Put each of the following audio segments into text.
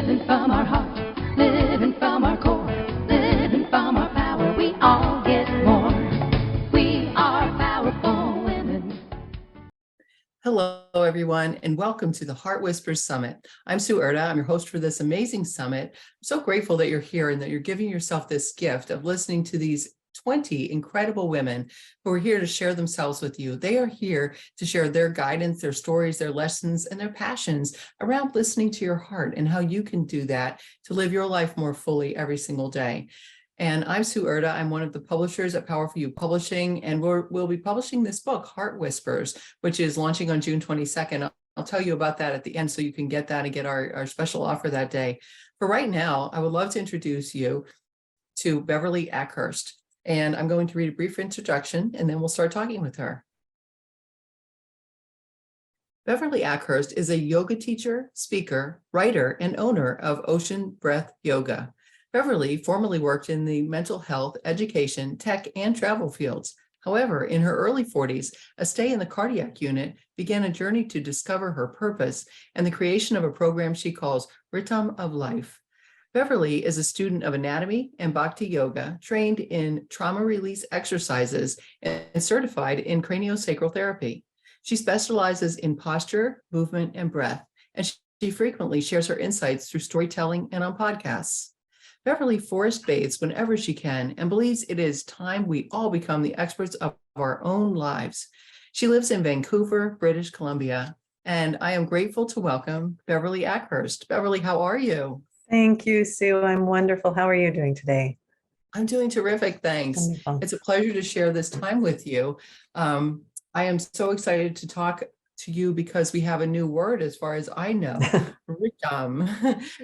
living from our heart, living from our core, living from our power. We all get more. We are powerful women. Hello, everyone, and welcome to the Heart Whispers Summit. I'm Sue Erda. I'm your host for this amazing summit. I'm so grateful that you're here and that you're giving yourself this gift of listening to these 20 incredible women who are here to share themselves with you. They are here to share their guidance, their stories, their lessons, and their passions around listening to your heart and how you can do that to live your life more fully every single day. And I'm Sue Erda. I'm one of the publishers at Power for You Publishing, and we'll be publishing this book, Heart Whispers, which is launching on June 22nd. I'll tell you about that at the end so you can get that and get our special offer that day. For right now, I would love to introduce you to Beverly Akhurst. And I'm going to read a brief introduction, and then we'll start talking with her. Beverly Akhurst is a yoga teacher, speaker, writer, and owner of Ocean Breath Yoga. Beverly formerly worked in the mental health, education, tech, and travel fields. However, in her early 40s, a stay in the cardiac unit began a journey to discover her purpose and the creation of a program she calls Rhythm of Life. Beverly is a student of anatomy and bhakti yoga, trained in trauma release exercises, and certified in craniosacral therapy. She specializes in posture, movement, and breath, and she frequently shares her insights through storytelling and on podcasts. Beverly forest bathes whenever she can and believes it is time we all become the experts of our own lives. She lives in Vancouver, British Columbia, and I am grateful to welcome Beverly Akhurst. Beverly, how are you? Thank you, Sue. I'm wonderful. How are you doing today? I'm doing terrific, thanks. Wonderful. It's a pleasure to share this time with you. I am so excited to talk to you because we have a new word as far as I know, Rhythm.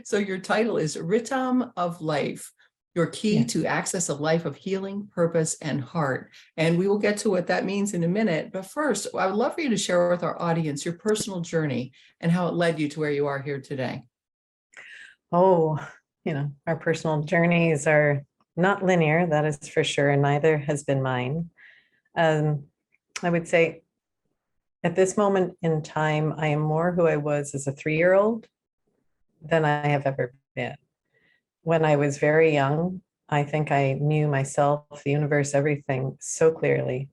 So your title is Rhythm of Life, your key to access a life of healing, purpose, and heart. And we will get to what that means in a minute. But first, I would love for you to share with our audience your personal journey and how it led you to where you are here today. Oh, our personal journeys are not linear, that is for sure, and neither has been mine. I would say at this moment in time, I am more who I was as a 3-year-old than I have ever been. When I was very young, I think I knew myself, the universe, everything so clearly.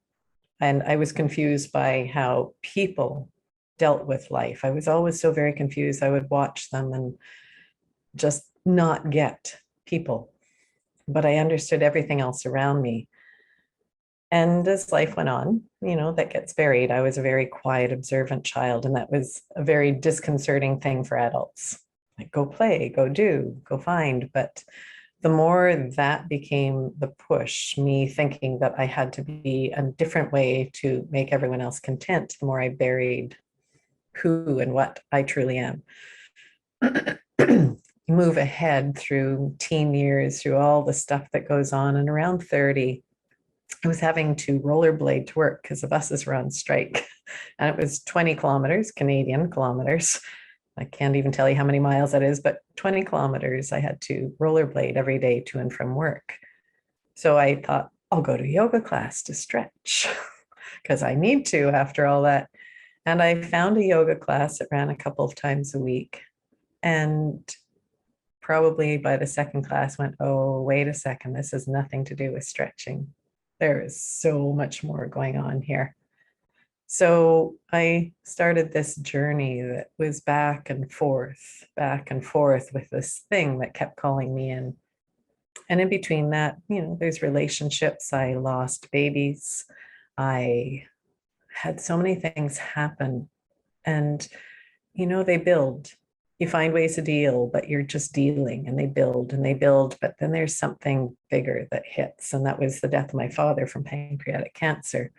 And I was confused by how people dealt with life. I was always so very confused. I would watch them and just not get people, but I understood everything else around me. And as life went on, that gets buried. I was a very quiet, observant child, and that was a very disconcerting thing for adults. Like, go play, go do, go find. But the more that became the push, me thinking that I had to be a different way to make everyone else content, the more I buried who and what I truly am. Move ahead through teen years, through all the stuff that goes on. And around 30, I was having to rollerblade to work because the buses were on strike. And it was 20 kilometers, Canadian kilometers. I can't even tell you how many miles that is, but 20 kilometers I had to rollerblade every day to and from work. So I thought, I'll go to yoga class to stretch because I need to after all that. And I found a yoga class that ran a couple of times a week. And probably by the second class went, oh, wait a second, this has nothing to do with stretching. There is so much more going on here. So I started this journey that was back and forth with this thing that kept calling me in. And in between that, there's relationships. I lost babies. I had so many things happen. And, they build. You find ways to deal, but you're just dealing, and they build, but then there's something bigger that hits. And that was the death of my father from pancreatic cancer.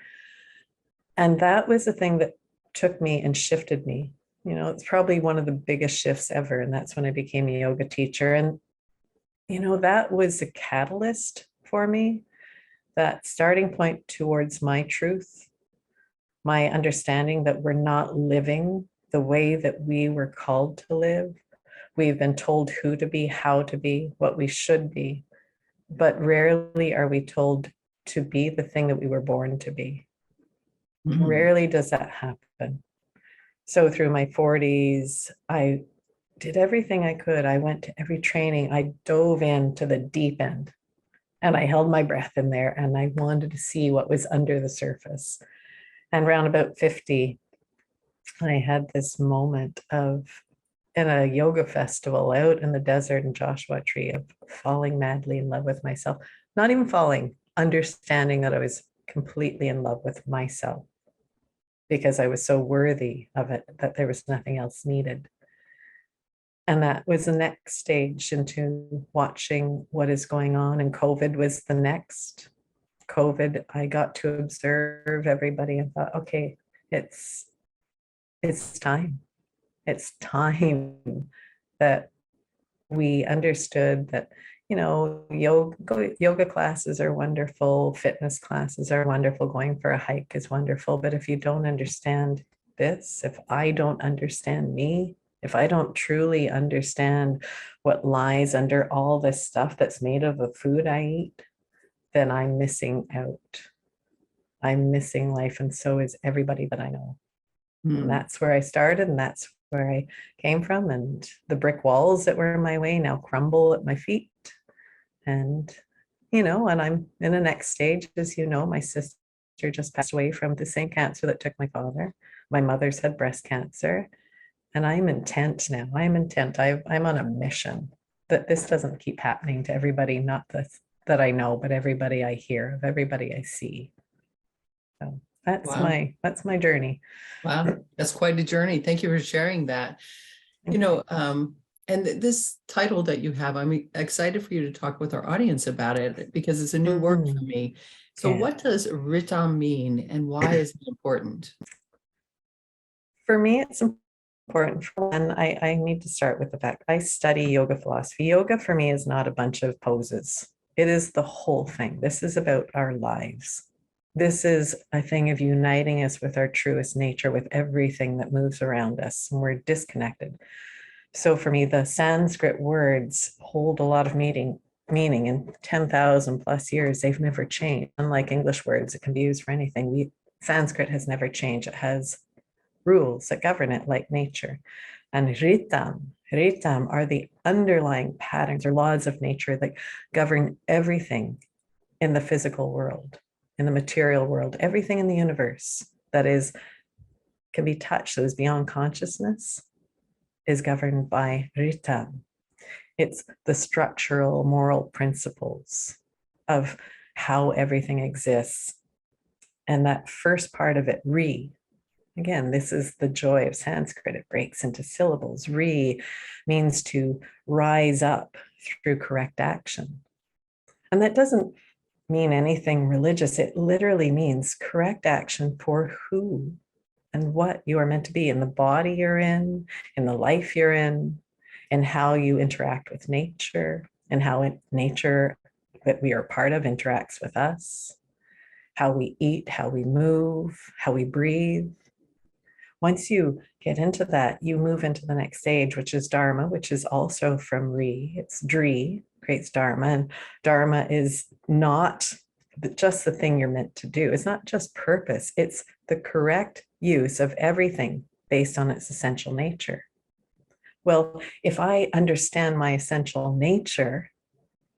And that was the thing that took me and shifted me. It's probably one of the biggest shifts ever. And that's when I became a yoga teacher. And, that was a catalyst for me, that starting point towards my truth, my understanding that we're not living the way that we were called to live. We've been told who to be, how to be, what we should be, but rarely are we told to be the thing that we were born to be. Mm-hmm. Rarely does that happen. So through my 40s, I did everything I could. I went to every training. I dove into the deep end and I held my breath in there and I wanted to see what was under the surface. And around about 50, I had this moment of in a yoga festival out in the desert in Joshua Tree of falling madly in love with myself. Not even falling, understanding that I was completely in love with myself because I was so worthy of it that there was nothing else needed. And that was the next stage into watching what is going on. And COVID was the next. COVID, I got to observe everybody and thought, okay, it's time. It's time that we understood that, yoga classes are wonderful, fitness classes are wonderful, going for a hike is wonderful. But if you don't understand this, if I don't understand me, if I don't truly understand what lies under all this stuff that's made of the food I eat, then I'm missing out. I'm missing life. And so is everybody that I know. And that's where I started, and that's where I came from. And the brick walls that were in my way now crumble at my feet. And, and I'm in the next stage. As you know, my sister just passed away from the same cancer that took my father. My mother's had breast cancer. And I'm intent now. I'm intent. I'm on a mission that this doesn't keep happening to everybody, not that I know, but everybody I hear of, everybody I see. So that's Wow. that's my journey. Wow, that's quite a journey. Thank you for sharing that. And this title that you have, I'm excited for you to talk with our audience about it because it's a new word for me. So Yeah. what does Ritam mean and why is it important? For me, it's important. For one, I need to start with the fact I study yoga philosophy. Yoga for me is not a bunch of poses. It is the whole thing. This is about our lives. This is a thing of uniting us with our truest nature, with everything that moves around us, and we're disconnected. So for me, the Sanskrit words hold a lot of meaning. In 10,000 plus years, they've never changed. Unlike English words, it can be used for anything. Sanskrit has never changed. It has rules that govern it like nature. And ritam are the underlying patterns or laws of nature that govern everything in the physical world, in the material world, everything in the universe that can be touched, that is beyond consciousness, is governed by ritam. It's the structural moral principles of how everything exists. And that first part of it, again, this is the joy of Sanskrit. It breaks into syllables. Means to rise up through correct action. And that doesn't mean anything religious. It literally means correct action for who and what you are meant to be in the body you're in the life you're in how you interact with nature, and how nature that we are part of interacts with us, how we eat, how we move, how we breathe. Once you get into that, you move into the next stage, which is Dharma, which is also from It's Dri, creates Dharma. And Dharma is not just the thing you're meant to do. It's not just purpose. It's the correct use of everything based on its essential nature. Well, if I understand my essential nature,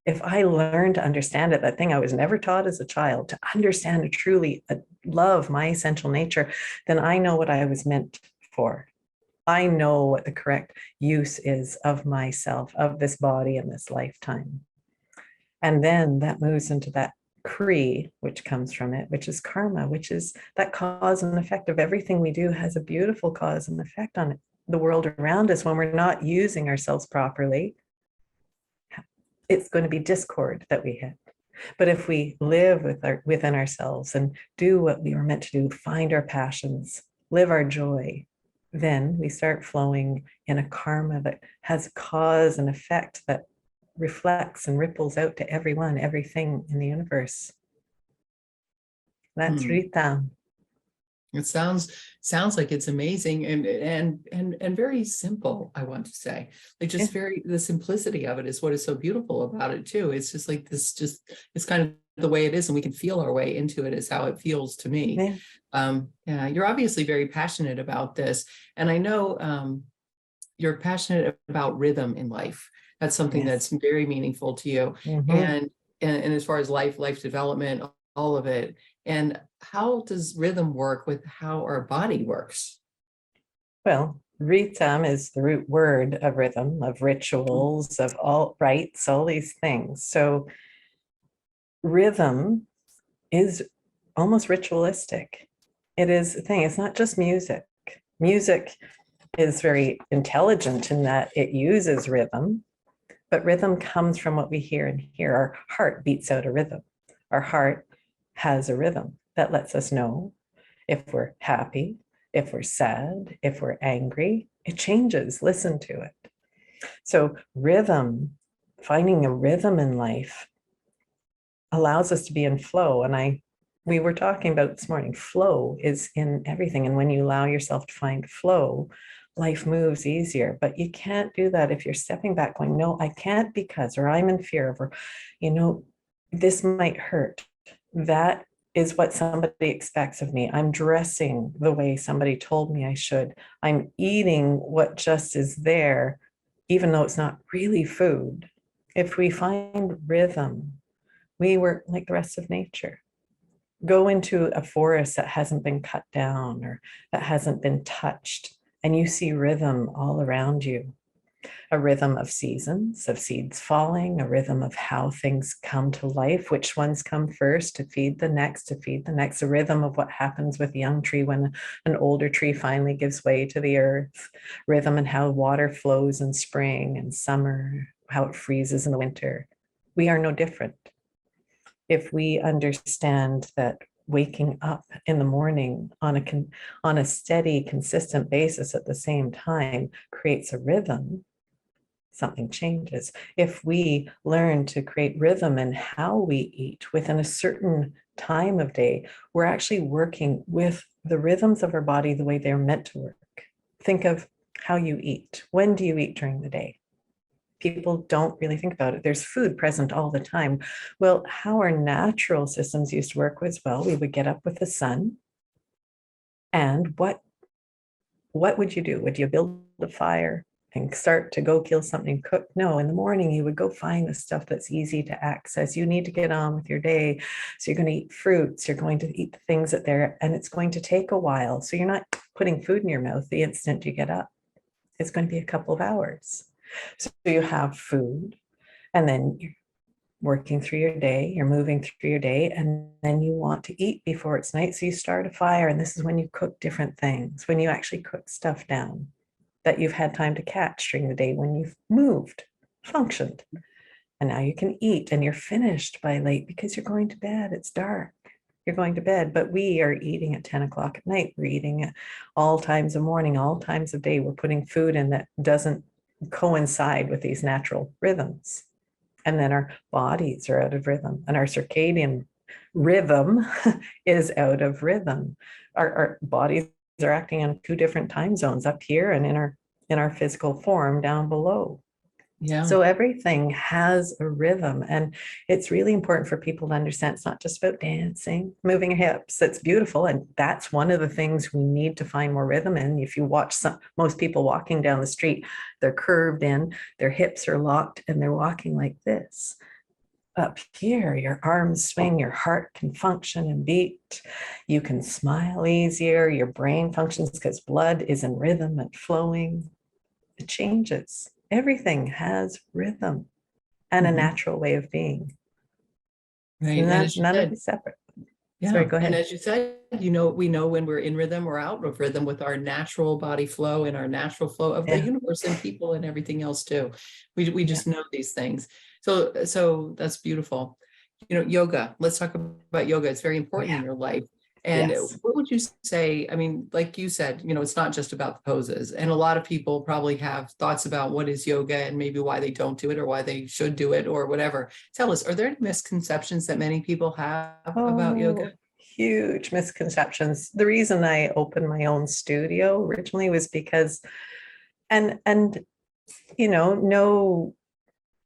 if I learn to understand it, that thing I was never taught as a child, to understand and truly love my essential nature, then I know what I was meant for. I know what the correct use is of myself, of this body in this lifetime. And then that moves into that Kri, which comes from it, which is karma, which is that cause and effect of everything we do has a beautiful cause and effect on the world around us. When we're not using ourselves properly, it's going to be discord that we hit. But if we live within ourselves and do what we were meant to do, find our passions, live our joy, then we start flowing in a karma that has cause and effect that reflects and ripples out to everyone, everything in the universe. That's Ritam. It sounds like it's amazing and very simple, I want to say. Like just the simplicity of it is what is so beautiful about it too. It's just like this, it's kind of the way it is, and we can feel our way into it is how it feels to me. Yeah, you're obviously very passionate about this. And I know you're passionate about rhythm in life. That's something Yes. that's very meaningful to you. Mhm. And as far as life development, all of it. And how does rhythm work with how our body works? Well, rhythm is the root word of rhythm, of rituals, of all rites, all these things. So rhythm is almost ritualistic. It is a thing. It's not just music. Music is very intelligent in that it uses rhythm, but rhythm comes from what we hear and hear. Our heart beats out a rhythm. Our heart has a rhythm that lets us know if we're happy, if we're sad, if we're angry. It changes. Listen to it. So, rhythm, finding a rhythm in life allows us to be in flow. And we were talking about it this morning. Flow is in everything. And when you allow yourself to find flow, life moves easier. But you can't do that if you're stepping back going, no, I can't because, or I'm in fear of, or, this might hurt. That is what somebody expects of me. I'm dressing the way somebody told me I should. I'm eating what just is there, even though it's not really food. If we find rhythm, we work like the rest of nature. Go into a forest that hasn't been cut down or that hasn't been touched, and you see rhythm all around you. A rhythm of seasons, of seeds falling, a rhythm of how things come to life, which ones come first to feed the next, a rhythm of what happens with a young tree when an older tree finally gives way to the earth, rhythm and how water flows in spring and summer, how it freezes in the winter. We are no different. If we understand that waking up in the morning on a steady, consistent basis at the same time creates a rhythm, something changes. If we learn to create rhythm in how we eat within a certain time of day, we're actually working with the rhythms of our body the way they're meant to work. Think of how you eat. When do you eat during the day? People don't really think about it. There's food present all the time. Well, how our natural systems used to work was, well, we would get up with the sun. And what would you do? Would you build a fire and start to go kill something, cook? No, in the morning, you would go find the stuff that's easy to access. You need to get on with your day. So you're going to eat fruits. You're going to eat the things that they're, and it's going to take a while. So you're not putting food in your mouth the instant you get up. It's going to be a couple of hours. So you have food, and then you're working through your day, you're moving through your day, and then you want to eat before it's night. So you start a fire, and this is when you cook different things, when you actually cook stuff down that you've had time to catch during the day, when you've moved, functioned. And now you can eat, and you're finished by late because you're going to bed. It's dark. You're going to bed, but we are eating at 10 o'clock at night. We're eating at all times of morning, all times of day. We're putting food in that doesn't coincide with these natural rhythms. And then our bodies are out of rhythm, and our circadian rhythm is out of rhythm. Our bodies are acting on two different time zones up here and in our physical form down below. Yeah. So everything has a rhythm, and it's really important for people to understand it's not just about dancing, moving your hips. It's beautiful, and that's one of the things we need to find more rhythm in. If you watch most people walking down the street, they're curved in, their hips are locked, and they're walking like this. Up here, your arms swing, your heart can function and beat. You can smile easier, your brain functions because blood is in rhythm and flowing. It changes. Everything has rhythm and a natural way of being. Right. And as you None of said, it separate. yeah. Sorry, go And ahead. as you said, we know when we're in rhythm or out of rhythm with our natural body flow and our natural flow of the Yeah, universe and people and everything else too. We yeah, just know these things. So that's beautiful. Yoga. Let's talk about yoga. It's very oh, important in yeah, your life. And yes. what would you say? I mean, like you said, it's not just about the poses. And a lot of people probably have thoughts about what is yoga and maybe why they don't do it or why they should do it or whatever. Tell us, are there any misconceptions that many people have about yoga? Oh, huge misconceptions. The reason I opened my own studio originally was because, and no,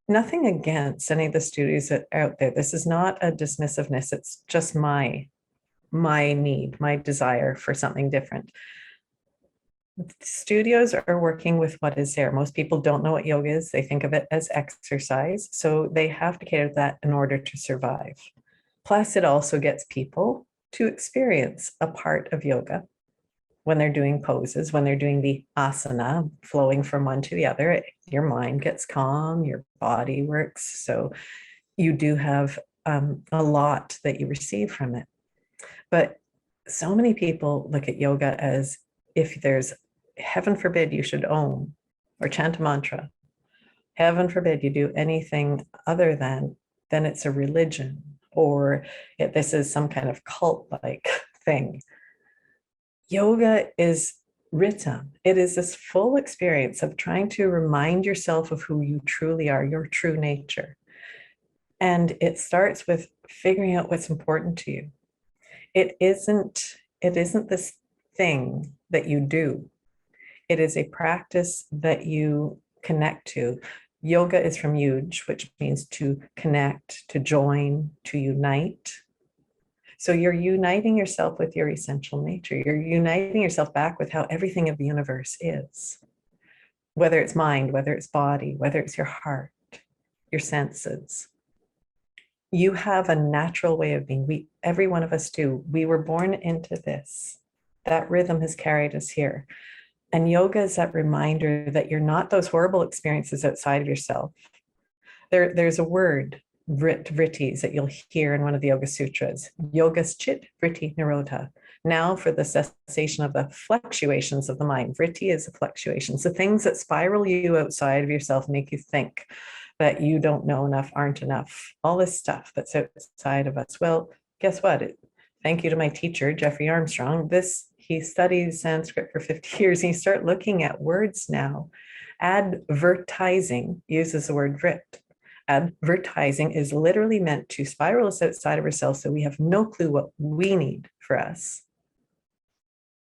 nothing against any of the studios that are out there. This is not a dismissiveness. It's just my need, my desire for something different. Studios are working with what is there. Most people don't know what yoga is. They think of it as exercise. So they have to cater to that in order to survive. Plus, it also gets people to experience a part of yoga when they're doing poses, when they're doing the asana, flowing from one to the other. Your mind gets calm, your body works. So you do have a lot that you receive from it. But so many people look at yoga as if there's, heaven forbid, you should own or chant a mantra. Heaven forbid you do anything other than, then it's a religion, or this is some kind of cult-like thing. Yoga is rhythm. It is this full experience of trying to remind yourself of who you truly are, your true nature. And it starts with figuring out what's important to you. It isn't this thing that you do. It is a practice that you connect to. Yoga is from yuj, which means to connect, to join, to unite. So you're uniting yourself with your essential nature. You're uniting yourself back with how everything of the universe is. Whether it's mind, whether it's body, whether it's your heart, your senses. You have a natural way of being. Every one of us do. We were born into this. That rhythm has carried us here. And yoga is that reminder that you're not those horrible experiences outside of yourself. There's a word, vrittis, that you'll hear in one of the Yoga Sutras. Yogas chit vritti nirodha. Now for the cessation of the fluctuations of the mind. Vritti is the fluctuations, the things that spiral you outside of yourself, make you think that you don't know enough, aren't enough, all this stuff that's outside of us. Well, guess what? Thank you to my teacher, Jeffrey Armstrong. He studies Sanskrit for 50 years. And you start looking at words now. Advertising uses the word vrit. Advertising is literally meant to spiral us outside of ourselves so we have no clue what we need for us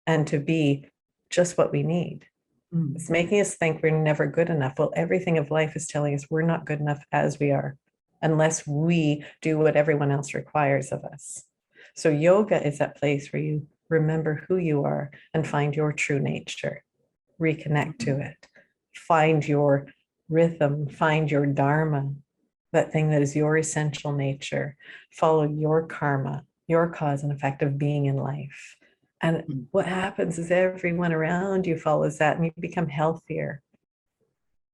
and to be just what we need. It's making us think we're never good enough. Well, everything of life is telling us we're not good enough as we are, unless we do what everyone else requires of us. So yoga is that place where you remember who you are and find your true nature, reconnect to it, find your rhythm, find your dharma, that thing that is your essential nature, follow your karma, your cause and effect of being in life. And what happens is everyone around you follows that and you become healthier,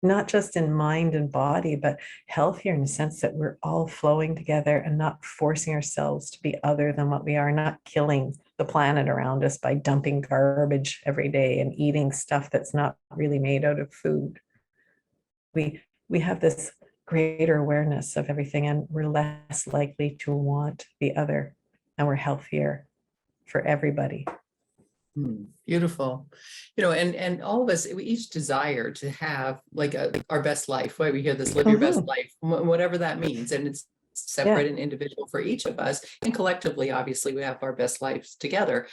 not just in mind and body, but healthier in the sense that we're all flowing together and not forcing ourselves to be other than what we are, not killing the planet around us by dumping garbage every day and eating stuff that's not really made out of food. We have this greater awareness of everything and we're less likely to want the other and we're healthier for everybody. Beautiful. And all of us, we each desire to have like our best life, right? We hear this, live your best life, whatever that means. And it's separate and individual for each of us. And collectively, obviously, we have our best lives together.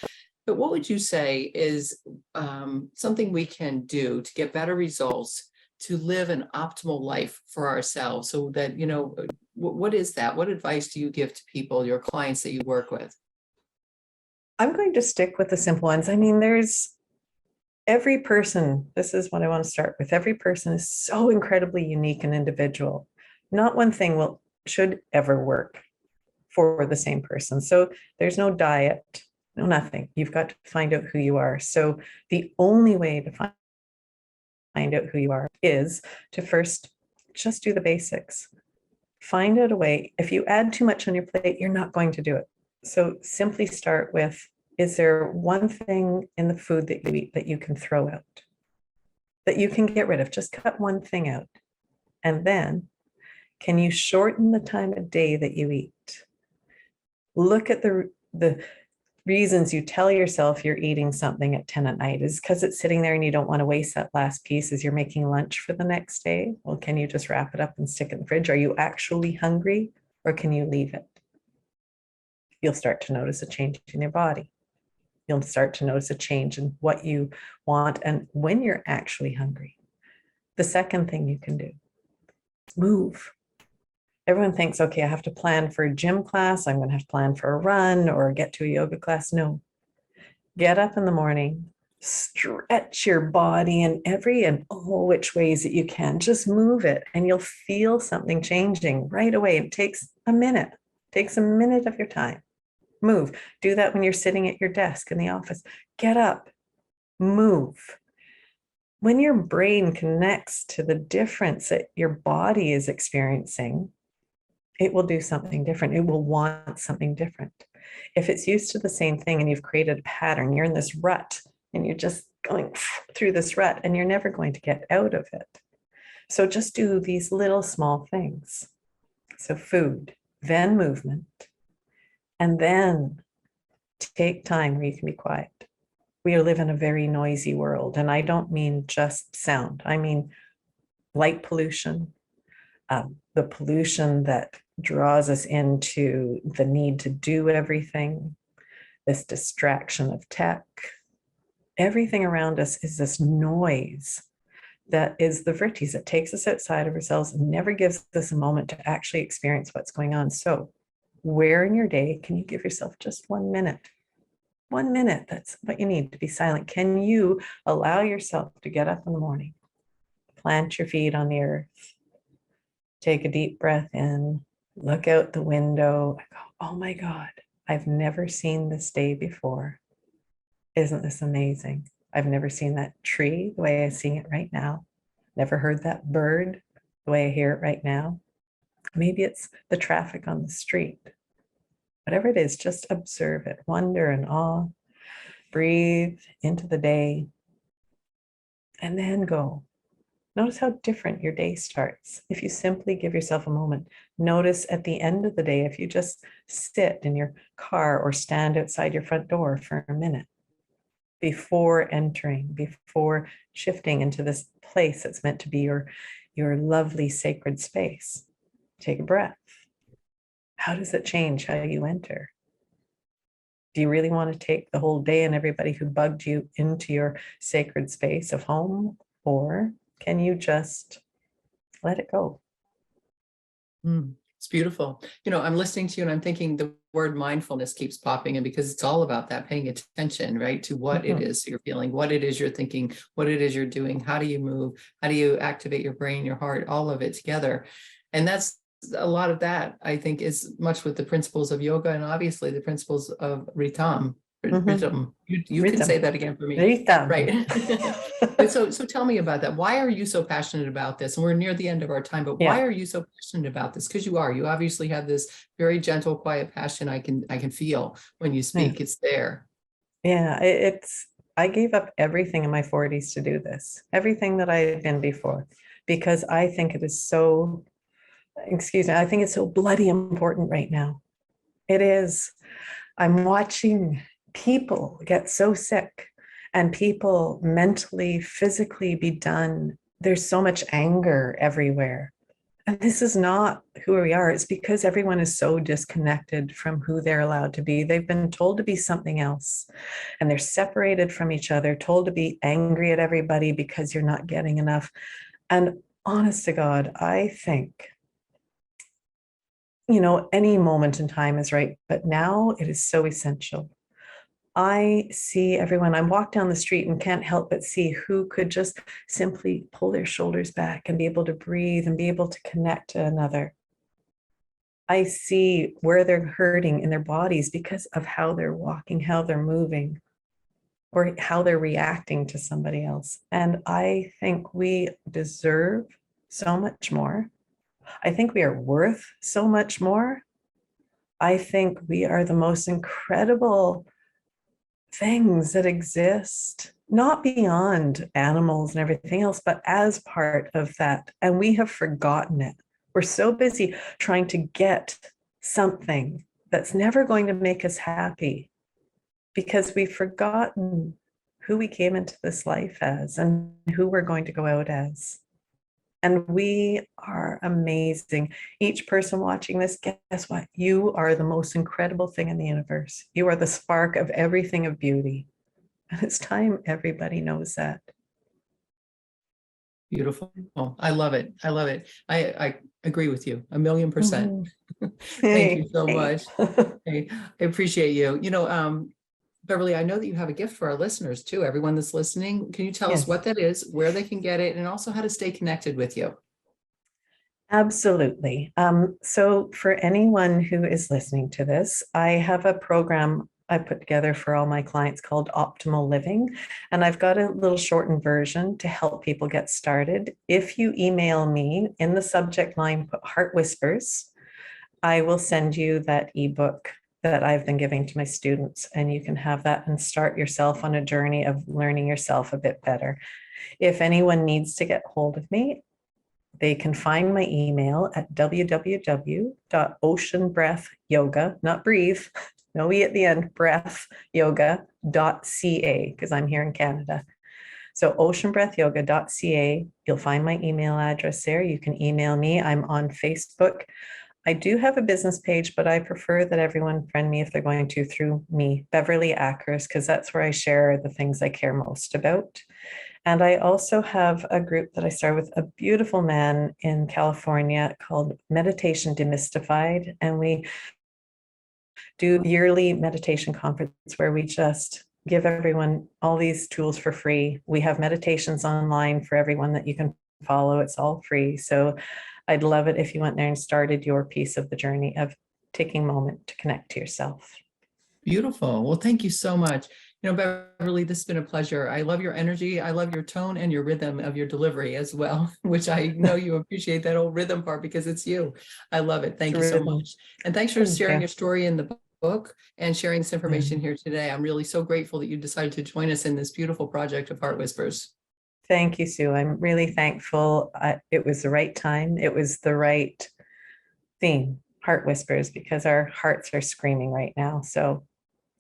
But what would you say is something we can do to get better results, to live an optimal life for ourselves? So that, what is that? What advice do you give to people, your clients that you work with? I'm going to stick with the simple ones. I mean, there's every person, this is what I want to start with. Every person is so incredibly unique and individual. Not one thing should ever work for the same person. So there's no diet, no nothing. You've got to find out who you are. So the only way to find out who you are is to first just do the basics. Find out a way. If you add too much on your plate, you're not going to do it. So simply start with, is there one thing in the food that you eat that you can throw out, that you can get rid of? Just cut one thing out. And then, can you shorten the time of day that you eat? Look at the reasons you tell yourself you're eating something at 10 at night is because it's sitting there and you don't want to waste that last piece as you're making lunch for the next day. Well, can you just wrap it up and stick it in the fridge? Are you actually hungry, or can you leave it? You'll start to notice a change in your body. You'll start to notice a change in what you want and when you're actually hungry. The second thing you can do is move. Everyone thinks, okay, I have to plan for a gym class. I'm going to have to plan for a run or get to a yoga class. No. Get up in the morning, stretch your body in every and all which ways that you can. Just move it and you'll feel something changing right away. It takes a minute. Takes a minute of your time. Move. Do that when you're sitting at your desk in the office. Get up. Move. When your brain connects to the difference that your body is experiencing, it will do something different. It will want something different. If it's used to the same thing and you've created a pattern, you're in this rut and you're just going through this rut and you're never going to get out of it. So just do these little small things. So food, then movement, and then take time where you can be quiet. We live in a very noisy world, and I don't mean just sound. I mean light pollution, the pollution that draws us into the need to do everything, this distraction of tech. Everything around us is this noise that is the vrittis. It takes us outside of ourselves and never gives us a moment to actually experience what's going on. So where in your day can you give yourself just 1 minute? 1 minute, that's what you need to be silent. Can you allow yourself to get up in the morning, plant your feet on the earth, take a deep breath in, look out the window, and go, oh my God, I've never seen this day before. Isn't this amazing? I've never seen that tree the way I'm seeing it right now. Never heard that bird the way I hear it right now. Maybe it's the traffic on the street. Whatever it is, just observe it, wonder and awe, breathe into the day, and then go. Notice how different your day starts. If you simply give yourself a moment, notice at the end of the day, if you just sit in your car or stand outside your front door for a minute, before entering, before shifting into this place that's meant to be your lovely sacred space. Take a breath. How does it change how you enter? Do you really want to take the whole day and everybody who bugged you into your sacred space of home? Or can you just let it go? It's beautiful. I'm listening to you and I'm thinking the word mindfulness keeps popping in because it's all about that paying attention, right? To what it is you're feeling, what it is you're thinking, what it is you're doing, how do you move, how do you activate your brain, your heart, all of it together. And that's a lot of that, I think, is much with the principles of yoga and obviously the principles of rhythm. Rhythm. You can say that again for me. Rhythm. Right. So tell me about that. Why are you so passionate about this? And we're near the end of our time, but why are you so passionate about this? Because you obviously have this very gentle, quiet passion. I can feel when you speak. It's there. Yeah, I gave up everything in my 40s to do this, everything that I had been before, because I think it is so, I think it's so bloody important right now. It is. I'm watching people get so sick and people mentally, physically be done. There's so much anger everywhere. And this is not who we are. It's because everyone is so disconnected from who they're allowed to be. They've been told to be something else, and they're separated from each other, told to be angry at everybody because you're not getting enough. And honest to God, I think, any moment in time is right, but now it is so essential. I see everyone, I walk down the street and can't help but see who could just simply pull their shoulders back and be able to breathe and be able to connect to another. I see where they're hurting in their bodies because of how they're walking, how they're moving, or how they're reacting to somebody else. And I think we deserve so much more. I think we are worth so much more. I think we are the most incredible things that exist, not beyond animals and everything else, but as part of that. And we have forgotten it. We're so busy trying to get something that's never going to make us happy because we've forgotten who we came into this life as and who we're going to go out as. And we are amazing. Each person watching this, guess what? You are the most incredible thing in the universe. You are the spark of everything of beauty. And it's time everybody knows that. Beautiful. I love it. I love it. I agree with you 1,000,000%. Thank you so much. I appreciate you. Beverly, I know that you have a gift for our listeners too. Everyone that's listening, can you tell us Yes. what that is, where they can get it, and also how to stay connected with you? Absolutely. So for anyone who is listening to this, I have a program I put together for all my clients called Optimal Living. And I've got a little shortened version to help people get started. If you email me in the subject line, put Heart Whispers, I will send you that ebook that I've been giving to my students, and you can have that and start yourself on a journey of learning yourself a bit better. If anyone needs to get hold of me, they can find my email at www.oceanbreathyoga, not breathe, no E at the end, breath yoga.ca, because I'm here in Canada. So oceanbreathyoga.ca, you'll find my email address there. You can email me. I'm on Facebook. I do have a business page, but I prefer that everyone friend me if they're going to through me, Beverly Akhurst, because that's where I share the things I care most about. And I also have a group that I started with a beautiful man in California called Meditation Demystified. And we do yearly meditation conference where we just give everyone all these tools for free. We have meditations online for everyone that you can follow. It's all free. So I'd love it if you went there and started your piece of the journey of taking a moment to connect to yourself. Beautiful. Well, thank you so much. Beverly, this has been a pleasure. I love your energy. I love your tone and your rhythm of your delivery as well, which I know you appreciate that whole rhythm part because it's you. I love it. Thank you so much. And thanks for sharing your story in the book and sharing this information here today. I'm really so grateful that you decided to join us in this beautiful project of Heart Whispers. Thank you, Sue. I'm really thankful. It was the right time. It was the right theme, Heart Whispers, because our hearts are screaming right now. So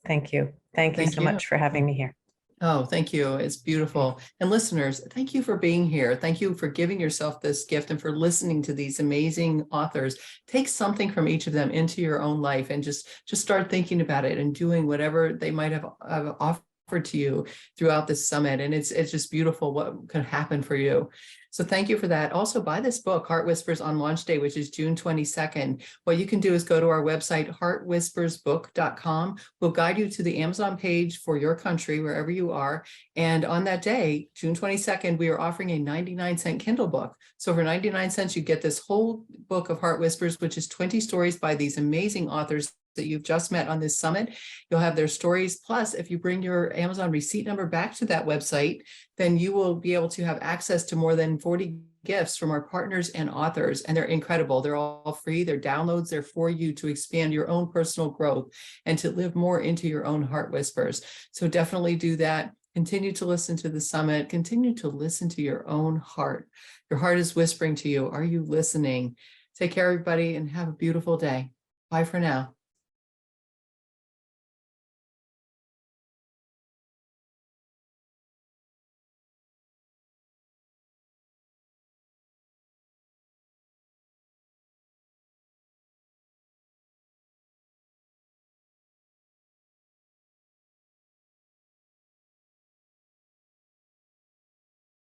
thank you. Thank you so much for having me here. Oh, thank you. It's beautiful. And listeners, thank you for being here. Thank you for giving yourself this gift and for listening to these amazing authors. Take something from each of them into your own life and just start thinking about it and doing whatever they might have offered to you throughout this summit. And it's just beautiful what could happen for you. So thank you for that. Also, buy this book, Heart Whispers, on launch day, which is June 22nd. What you can do is go to our website, heartwhispersbook.com. We'll guide you to the Amazon page for your country, wherever you are. And on that day, June 22nd, we are offering a 99-cent Kindle book. So for 99 cents, you get this whole book of Heart Whispers, which is 20 stories by these amazing authors that you've just met on this summit. You'll have their stories. Plus, if you bring your Amazon receipt number back to that website, then you will be able to have access to more than 40 gifts from our partners and authors. And they're incredible. They're all free. They're downloads. They're for you to expand your own personal growth and to live more into your own heart whispers. So definitely do that. Continue to listen to the summit. Continue to listen to your own heart. Your heart is whispering to you. Are you listening? Take care, everybody, and have a beautiful day. Bye for now.